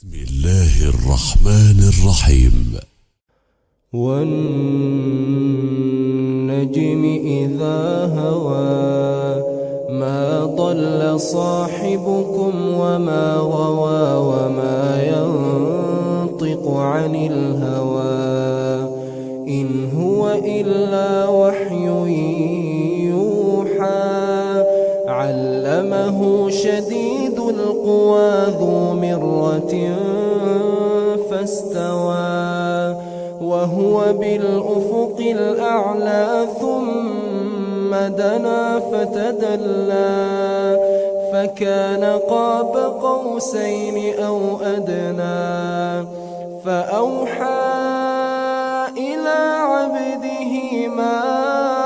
بسم الله الرحمن الرحيم. والنجم إذا هوى ما ضل صاحبكم وما غوى وما ينطق عن الهوى إن هو إلا وحي يوحى علمه شديد القوى ذو مرة فاستوى وهو بالأفق الأعلى ثم دنا فتدلى فكان قاب قوسين أو أدنى فأوحى إلى عبده ما